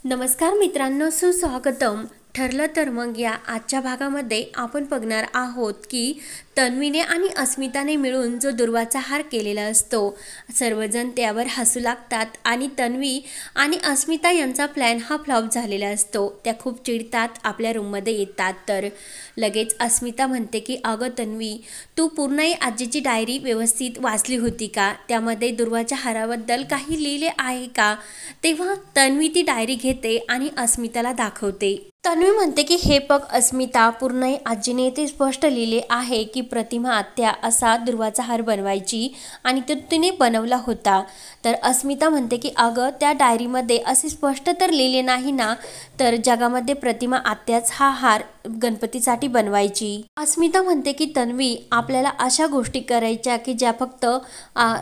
नमस्कार मित्रांनो, सुस्वागतम. ठरलं तर मग या आजच्या भागामध्ये आपण बघणार आहोत की तन्वीने आणि अस्मिताने मिळून जो दुर्वाचा हार केलेला असतो, सर्वजण त्यावर हसू लागतात आणि तन्वी आणि अस्मिता यांचा प्लॅन हा फ्लॉप झालेला असतो. त्या खूप चिडतात, आपल्या रूममध्ये येतात. तर लगेच अस्मिता म्हणते की अगं तन्वी, तू पूर्ण आजीची डायरी व्यवस्थित वाचली होती का? त्यामध्ये दुर्वाच्या हाराबद्दल काही लिहिले आहे का? तेव्हा तन्वी ती डायरी घेते आणि अस्मिताला दाखवते. तन्वी म्हणते की हे बघ अस्मिता, पूर्ण आजीने ते स्पष्ट लिहिले आहे की प्रतिमा आत्या असा दुर्वाचा हार बनवायची आणि तो तिने बनवला होता. तर अस्मिता म्हणते की अगं, त्या डायरीमध्ये असे स्पष्ट तर लिहिले नाही ना, तर जगामध्ये प्रतिमा आत्याच हा हार गणपतीसाठी बनवायची. अस्मिता म्हणते की तन्वी, आपल्याला अशा गोष्टी करायच्या की ज्या फक्त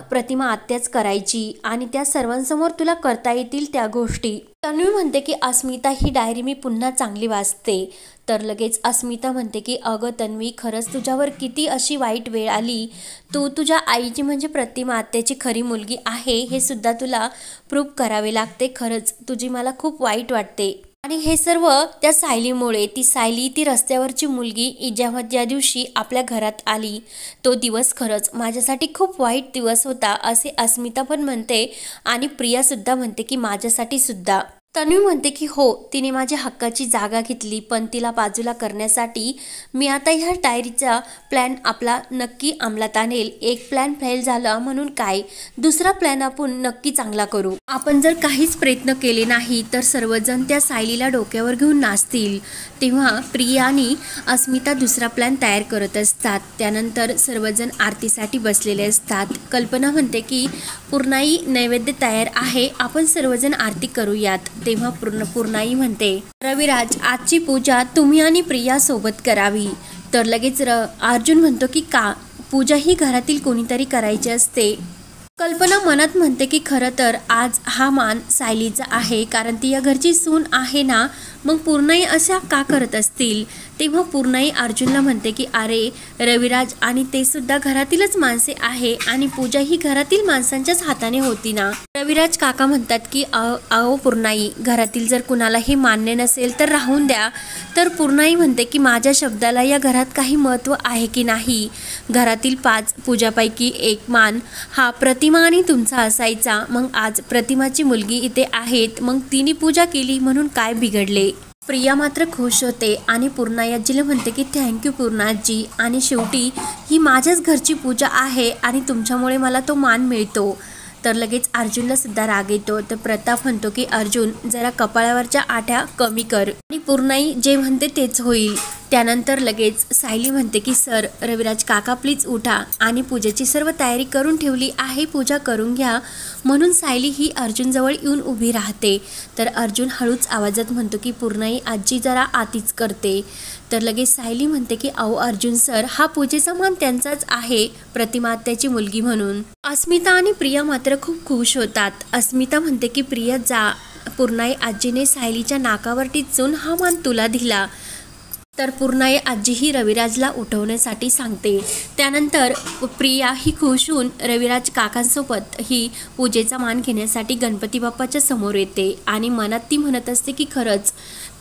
प्रतिमा आत्याच करायची आणि त्या सर्वांसमोर तुला करता येतील त्या गोष्टी. तन्वी म्हणते की अस्मिता, ही डायरी मी पुन्हा चांगली वाचते. तर लगेच अस्मिता म्हणते की अगं तन्वी, खरंच तुझ्यावर किती अशी वाईट वेळ आली. तू तुझ्या आईची म्हणजे प्रतिमा आत्याची खरी मुलगी आहे हे सुद्धा तुला प्रूव्ह करावे लागते. खरंच तुझी मला खूप वाईट वाटते. आणि हे सर्व त्या सायलीमुळे. ती रस्त्यावरची मुलगी जेव्हा ज्या दिवशी आपल्या घरात आली, तो दिवस खरंच माझ्यासाठी खूप वाईट दिवस होता असे अस्मिता पण म्हणते आणि प्रिया सुद्धा म्हणते की माझ्यासाठी सुद्धा. तन्वी म्हणते की हो, तिने माझ्या हक्काची जागा घेतली, पण तिला बाजूला करण्यासाठी मी आता ह्या डायरीचा प्लॅन आपला नक्की अंमलात आणेल. एक प्लॅन फेल झाला म्हणून काय, दुसरा प्लॅन आपण नक्की चांगला करू. आपण जर काहीच प्रयत्न केले नाही तर सर्वजण त्या सायलीला डोक्यावर घेऊन नाचतील. तेव्हा प्रिया आणि अस्मिता दुसरा प्लॅन तयार करत असतात. त्यानंतर सर्वजण आरतीसाठी बसलेले असतात. कल्पना म्हणते की पूर्णाई नैवेद्य तयार आहे, आपण सर्वजण आरती करूयात. तेव्हा पूर्णाई म्हणते, रविराज, आजची पूजा तुम्ही आणि प्रिया सोबत करावी. तर लगेच अर्जुन म्हणतो की का, पूजा ही घरातील कोणीतरी करायची असते. कल्पना मनात म्हणते की खरं तर आज हा मान सायलीचा आहे, कारण ती या घरची सून आहे ना, मग पूर्णाई अशा का करत असतील. तेव्हा पूर्णाई अर्जुनला म्हणते की अरे रविराज, आणि ते सुद्धा घरातीलच माणसे आहे आणि पूजा ही घरातील माणसांच्याच हाताने होती ना. रविराज काका म्हणतात की अहो पूर्णाई, घरातील जर कुणाला हे मान्य नसेल तर राहून द्या. तर पूर्णाई म्हणते की माझ्या शब्दाला या घरात काही महत्त्व आहे की नाही. घरातील 5 पूजापैकी एक मान हा प्रतिमा आणि तुमचा असायचा. मग आज प्रतिमाची मुलगी इथे आहेत, मग तिने पूजा केली म्हणून काय बिघडले. प्रिया मात्र खुश होते आणि पूर्णाई आजीला म्हणते की थँक्यू पूर्णाजी, आणि शेवटी ही माझ्याच घरची पूजा आहे आणि तुमच्यामुळे मला तो मान मिळतो. तर लगेच अर्जुनला सुद्धा राग येतो. तर प्रताप म्हणतो की अर्जुन, जरा कपाळावरच्या आठ्या कमी कर. आणि पूर्णाई जे म्हणते तेच होईल. त्यानंतर लगेच सायली म्हणते की सर, रविराज काका प्लीज उठा, आणि पूजेची सर्व तयारी करून ठेवली आहे, पूजा करून घ्या. म्हणून सायली ही अर्जुनजवळ येऊन उभी राहते. तर अर्जुन हळूच आवाजात म्हणतो की पूर्णाई आजी जरा आतीच करते. तर लगेच सायली म्हणते की अहो अर्जुन सर, हा पूजेचा मान त्यांचाच आहे, प्रतिमा आत्याची मुलगी म्हणून. अस्मिता आणि प्रिया मात्र खूप खुश होतात. अस्मिता म्हणते की प्रिया जा, पूर्णाई आजीने सायलीच्या नाकावर टिचून हा मान तुला दिला. तर पूर्णाई आजी ही रविराजला उठवण्यासाठी सांगते. त्यानंतर प्रिया ही खुश होऊन रविराज काकांसोबत ही पूजेचा मान घेण्यासाठी गणपती बाप्पाच्या समोर येते आणि मनात ती म्हणत असते की खरंच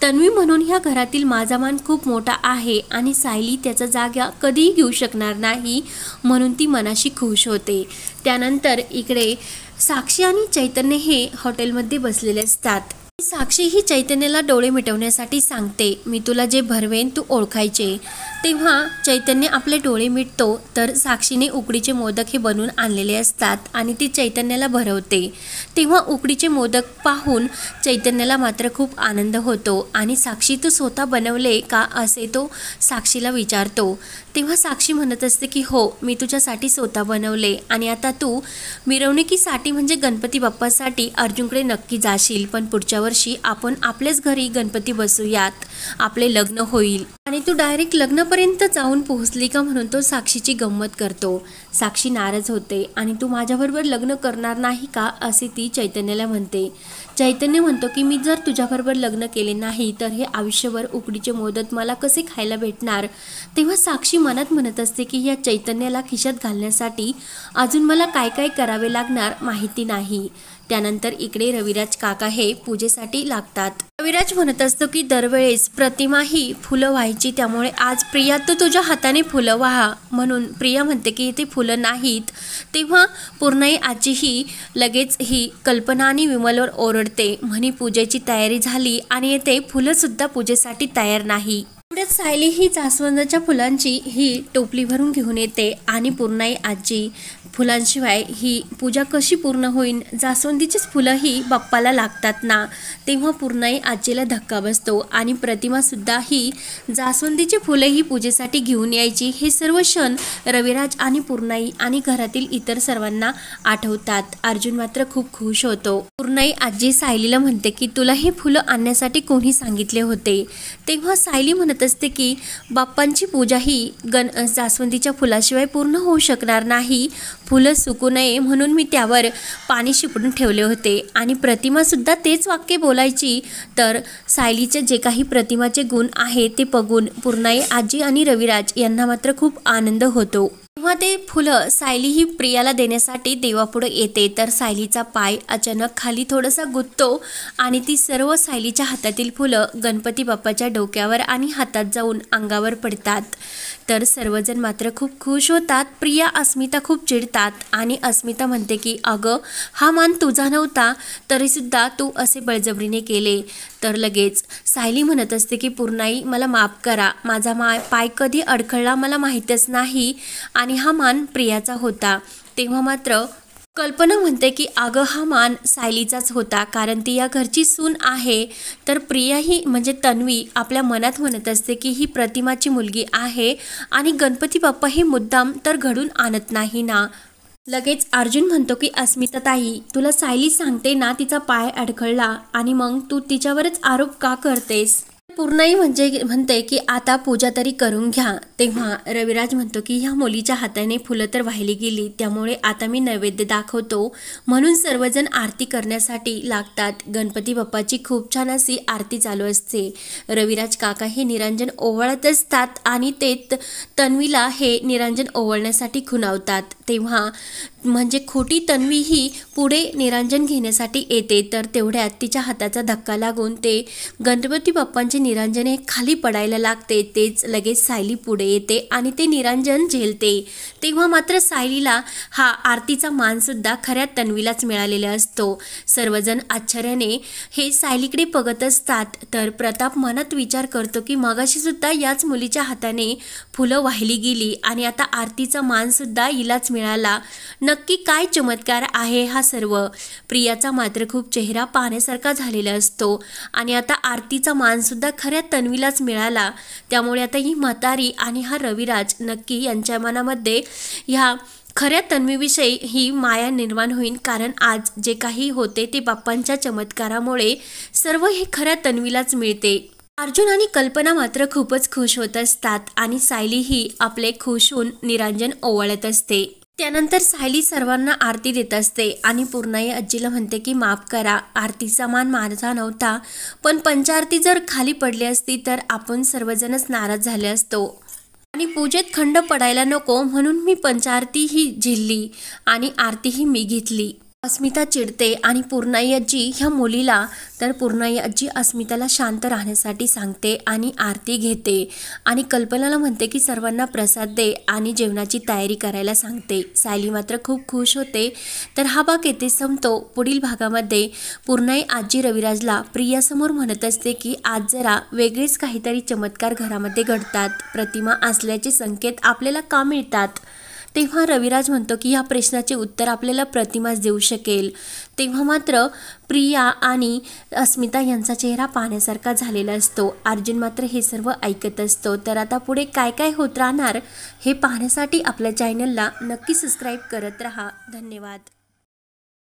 तन्वी म्हणून ह्या घरातील माझा मान खूप मोठा आहे आणि सायली त्याचा जागा कधीही घेऊ शकणार नाही, म्हणून ती मनाशी खुश होते. त्यानंतर इकडे साक्षी आणि चैतन्य हे हॉटेलमध्ये बसलेले असतात. साक्षी ही चैतन्याला डोळे मिटवण्यासाठी सांगते, मी तुला जे भरवेन तू ओळखायचे. तेव्हा चैतन्य आपले डोळे मिटतो. तर साक्षीने उकडीचे मोदक हे बनवून आणलेले असतात आणि ती चैतन्याला भरवते. तेव्हा उकडीचे मोदक पाहून चैतन्याला मात्र खूप आनंद होतो आणि साक्षी तू स्वतः बनवले का असे तो साक्षीला विचारतो. तेव्हा साक्षी म्हणत असते की हो, मी तुझ्यासाठी स्वतः बनवले, आणि आता तू मिरवणुकीसाठी म्हणजे गणपती बाप्पासाठी अर्जुनकडे नक्की जाशील, पण पुढच्या वर्षी आपण आपल्याच घरी गणपती बसूयात, आपले लग्न होईल. आणि तू डायरेक्ट लग्नापर्यंत जाऊन पोहोचली का म्हणून तो साक्षीची गंमत करतो। साक्षी नाराज होते आणि तू माझ्याबरोबर लग्न करणार नाही का असे ती चैतन्याला म्हणते। चैतन्य म्हणतो की मी जर तुझ्याबरोबर लग्न केले नाही तर हे आयुष्यभर उकडीचे मोदक मला कसे खायला भेटणार। तेव्हा साक्षी मनात म्हणत असते की या चैतन्याला खिशात घालण्यासाठी अजून मला काय काय करावे लागणार माहिती नाही। त्यानंतर इकडे रविराज काका हे पूजेसाठी लागतात। रविराज म्हणत असतो की दरवेळेस प्रतिमा ही फुलं व्हायची, त्यामुळे आज प्रिया तू तुझ्या हाताने फुलं व्हा म्हणून प्रिया म्हणते की इथे फुलं नाहीत। तेव्हा पूर्णाई आजी ही लगेच ही कल्पना आणि विमलवर ओरडते म्हणे पूजेची तयारी झाली आणि येथे फुलं सुद्धा पूजेसाठी तयार नाही। एवढ्यात सायली ही जास्वंदाच्या फुलांची ही टोपली भरून घेऊन येते आणि पूर्णाई आजी फुलांशिवाय ही पूजा कशी पूर्ण होईल, जास्वंदीचीच फुलं ही बाप्पाला लागतात ना। तेव्हा पूर्णाई आजीला धक्का बसतो आणि प्रतिमा सुद्धा ही जास्वंदीची फुले ही पूजेसाठी घेऊन यायची। हे सर्व क्षण रविराज आणि पूर्णाई आणि घरातील इतर सर्वांना आठवतात। अर्जुन मात्र खूप खुश होतो। पूर्णाई आजी सायलीला म्हणते की तुला हे फुलं आणण्यासाठी कोणी सांगितले होते। तेव्हा सायली म्हणत असते की बाप्पांची पूजा ही जास्वंदीच्या फुलाशिवाय पूर्ण होऊ शकणार नाही, फुलं सुकू नये म्हणून मी त्यावर पाणी शिपडून ठेवले होते। आणि प्रतिमा सुद्धा तेच वाक्य बोलायची। तर सायलीचे जे काही प्रतिमाचे गुण आहे ते बघून पूर्णाई आजी आणि रविराज यांना मात्र खूप आनंद होतो। तेव्हा ते फुलं सायली ही प्रियाला देण्यासाठी देवापुढे येते तर सायलीचा पाय अचानक खाली थोडासा गुंततो आणि ती सर्व सायलीच्या हातातील फुलं गणपती बाप्पाच्या डोक्यावर आणि हातात जाऊन अंगावर पडतात। तर सर्वजण मात्र खूप खुश होतात। प्रिया अस्मिता खूप चिडतात आणि अस्मिता म्हणते की अगं हा मान तुझा नव्हता तरीसुद्धा तू असे बळजबरीने केले। तर लगेच सायली म्हणत असते की पूर्णाई मला माफ करा, माझा पाय कधी अडखळला मला माहीतच नाही आणि हा मान प्रियाचा होता। तेव्हा मात्र कल्पना म्हणते की अगं हा मान सायलीचाच होता कारण ती या घरची सून आहे। तर प्रिया ही म्हणजे तन्वी आपल्या मनात म्हणत असते की ही प्रतिमाची मुलगी आहे आणि गणपती बाप्पा हे मुद्दाम तर घडून आणत नाही ना। लगेच अर्जुन म्हणतो की अस्मिता ताई तुला सायली सांगते ना तिचा पाय अडखळला आणि मग तू तिच्यावरच आरोप का करतेस। पूर्णाई म्हणते की आता पूजा तरी करून घ्या। तेव्हा रविराज म्हणतो की ह्या मुलीच्या हाताने फुलं तर वाहिली गेली, त्यामुळे आता मी नैवेद्य दाखवतो म्हणून सर्वजण आरती करण्यासाठी लागतात। गणपती बाप्पाची खूप छान अशी आरती चालू असते। रविराज काका हे निरंजन ओवाळत असतात आणि ते तन्वीला हे निरंजन ओवाळण्यासाठी खुणावतात। तेव्हा म्हणजे खोटी तन्वी ही पुढे निरंजन घेण्यासाठी येते तर तेवढ्यात तिच्या हाताचा धक्का लागून ते गणपती बाप्पांचे निरंजन हे खाली पडायला लागते। तेच लगेच सायली पुढे येते आणि ते निरंजन झेलते। तेव्हा मात्र सायलीला हा आरतीचा मान सुद्धा खऱ्या तन्वीलाच मिळालेला असतो। सर्वजण आश्चर्याने हे सायलीकडे बघत असतात। तर प्रताप मनात विचार करतो की मगाशी सुद्धा याच मुलीच्या हाताने फुलं वाहिली गेली आणि आता आरतीचा मान सुद्धा हिलाच मिळाला, नक्की काय चमत्कार आहे हा सर्व। प्रियाचा मात्र खूप चेहरा पाहण्यासारखा झालेला असतो आणि आता आरतीचा मान सुद्धा खऱ्या तन्वीलाच मिळाला, त्यामुळे आता ही म्हातारी आणि हा रविराज नक्की यांच्या मनामध्ये ह्या खऱ्या तन्वीविषयी ही माया निर्माण होईल, कारण आज जे काही होते ते बाप्पांच्या चमत्कारामुळे सर्व हे खऱ्या तन्वीलाच मिळते। अर्जुन आणि कल्पना मात्र खूपच खुश होत असतात आणि सायली ही आपले खुश होऊन निरंजन ओवाळत असते। त्यानंतर सायली सर्वांना आरती देत असते आणि पूर्णाई आजीला म्हणते की माफ करा, आरतीचा मान माझा नव्हता, पण पंचारती जर खाली पडली असती तर आपण सर्वजणच नाराज झाले असतो आणि पूजेत खंड पडायला नको म्हणून मी पंचारती ही झेलली आणि आरती ही मी घेतली। अस्मिता चिडते आणि पूर्णाई आजी ह्या मुलीला तर पूर्णाई आजी अस्मिताला शांत राहण्यासाठी सांगते आणि आरती घेते आणि कल्पनाला म्हणते की सर्वांना प्रसाद दे आणि जेवणाची तयारी करायला सांगते। सायली मात्र खूप खुश होते। तर हा भाग येथे संपतो। पुढील भागामध्ये पूर्णाई आजी रविराजला प्रियासमोर म्हणत असते की आज जरा वेगळेच काहीतरी चमत्कार घरामध्ये घडतात, प्रतिमा असल्याचे संकेत आपल्याला का मिळतात। तेव्हा रविराज म्हणतो की ह्या प्रश्नाचे उत्तर आपल्याला प्रतिमाच देऊ शकेल। तेव्हा मात्र प्रिया आणि अस्मिता यांचा चेहरा पाहण्यासारखा झालेला असतो। अर्जुन मात्र हे सर्व ऐकत असतो। तर आता पुढे काय काय होत राहणार हे पाहण्यासाठी आपल्या चॅनलला नक्की सबस्क्राईब करत राहा। धन्यवाद।